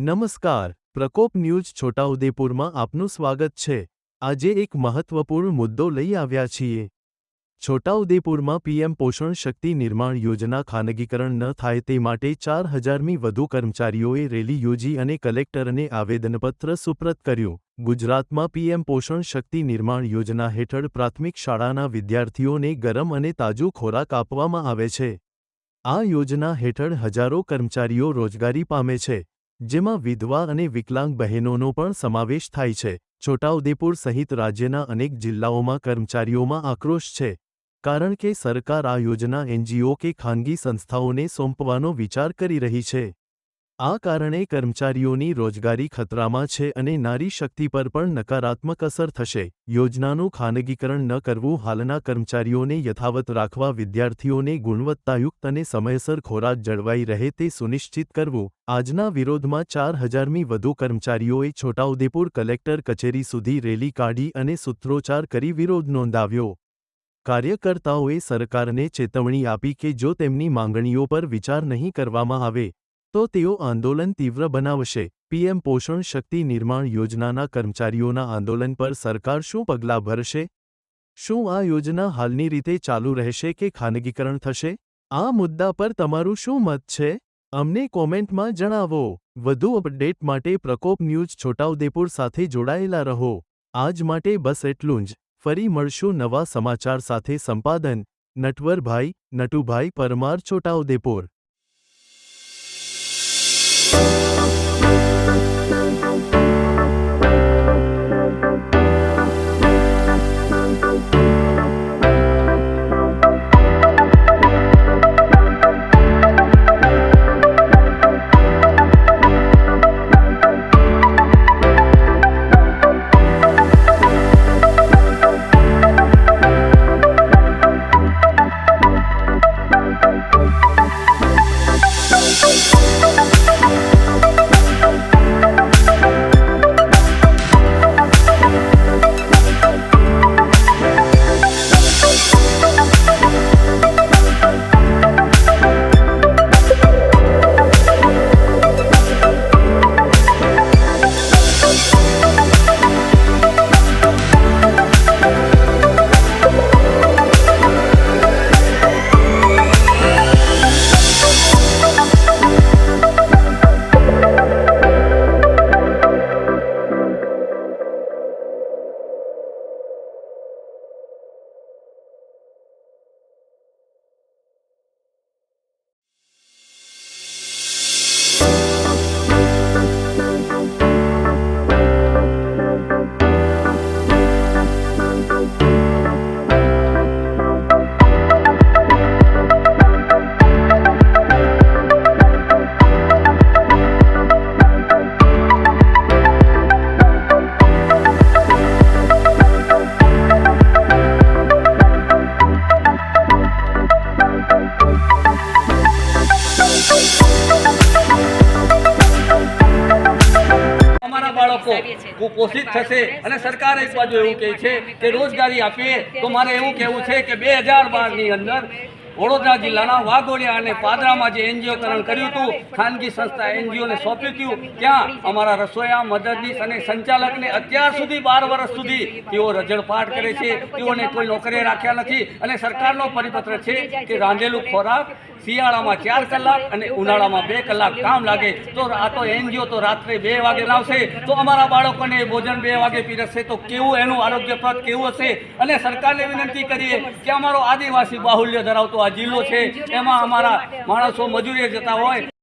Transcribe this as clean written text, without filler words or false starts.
નમસ્કાર, પ્રકોપ ન્યૂઝ છોટાઉદેપુરમાં આપનું સ્વાગત છે। આજે એક મહત્વપૂર્ણ મુદ્દો લઈ આવ્યા છીએ। છોટાઉદેપુરમાં પીએમ પોષણ શક્તિ નિર્માણ યોજના ખાનગીકરણ ન થાય તે માટે 4000મી વધુ કર્મચારીઓએ રેલી યોજી અને કલેક્ટરને આવેદનપત્ર સુપ્રત કર્યું। ગુજરાતમાં પીએમ પોષણ શક્તિ નિર્માણ યોજના હેઠળ પ્રાથમિક શાળાના વિદ્યાર્થીઓને ગરમ અને તાજું ખોરાક આપવામાં આવે છે। આ યોજના હેઠળ હજારો કર્મચારીઓ રોજગારી પામે છે, જેમાં વિધવા અને વિકલાંગ બહેનોનો પણ સમાવેશ થાય છે। છોટાઉદેપુર સહિત રાજ્યના અનેક જિલ્લાઓમાં કર્મચારીઓમાં આક્રોશ છે, કારણ કે સરકાર આ યોજના એનજીઓ કે ખાનગી સંસ્થાઓને સોંપવાનો વિચાર કરી રહી છે। આ કારણે કર્મચારીઓની રોજગારી ખતરામાં છે અને નારી શક્તિ પર પણ નકારાત્મક અસર થશે। યોજનાનું ખાનગીકરણ ન કરવું, હાલના કર્મચારીઓને યથાવત રાખવા, વિદ્યાર્થીઓને ગુણવત્તાયુક્ત અને સમયસર ખોરાક જળવાઈ રહે તે સુનિશ્ચિત કરવું। આજના વિરોધમાં 4000મી વધુ કર્મચારીઓએ છોટાઉદેપુર કલેક્ટર કચેરી સુધી રેલી કાઢી અને સૂત્રોચ્ચાર કરી વિરોધ નોંધાવ્યો। કાર્યકર્તાઓએ સરકારને ચેતવણી આપી કે જો તેમની માંગણીઓ પર વિચાર નહીં કરવામાં આવે તો તેઓ આંદોલન તીવ્ર બનાવશે। પીએમ પોષણ શક્તિ નિર્માણ યોજનાના કર્મચારીઓના આંદોલન પર સરકાર શું પગલાં ભરશે? શું આ યોજના હાલની રીતે ચાલુ રહેશે કે ખાનગીકરણ થશે? આ મુદ્દા પર તમારું શું મત છે? અમને કોમેન્ટમાં જણાવો। વધુ અપડેટ માટે પ્રકોપ ન્યૂઝ છોટાઉદેપુર સાથે જોડાયેલા રહો। આજ માટે બસ એટલું જ। ફરી મળશું નવા સમાચાર સાથે। સંપાદન નટવરભાઈ, નટુભાઈ પરમાર, છોટાઉદેપુર। કુપોષિત થશે અને સરકાર એક બાજુ એવું કહે છે કે રોજગારી આપીએ તો મારે એવું કહેવું છે કે 2012ની અંદર વડોદરા જિલ્લાના વાઘોડિયા અને પાદરામાં જે એનજીઓકરણ કર્યું હતું, ખાનગી સંસ્થા એનજીઓને સોંપ્યું હતું, ત્યાં અમારા રસોઈયા, મદદનીશ અને સંચાલકને અત્યાર સુધી 12 વર્ષ સુધી તેઓ રજળપાટ કરે છે। તેઓને કોઈ નોકરીએ રાખ્યા નથી અને સરકારનો પરિપત્ર છે કે રાંધેલું ખોરાક શિયાળામાં 4 કલાક અને ઉનાળામાં 2 કલાક કામ લાગે, તો આ તો એનજીઓ તો રાત્રે 2 વાગે લાવશે, તો અમારા બાળકોને ભોજન 2 વાગે પીરસશે તો કેવું એનું આરોગ્યપ્રદ કેવું હશે? અને સરકારને વિનંતી કરીએ કે અમારો આદિવાસી બાહુલ્ય ધરાવતો આ જિલ્લો છે, એમાં અમારા માણસો મજૂરીએ જતા હોય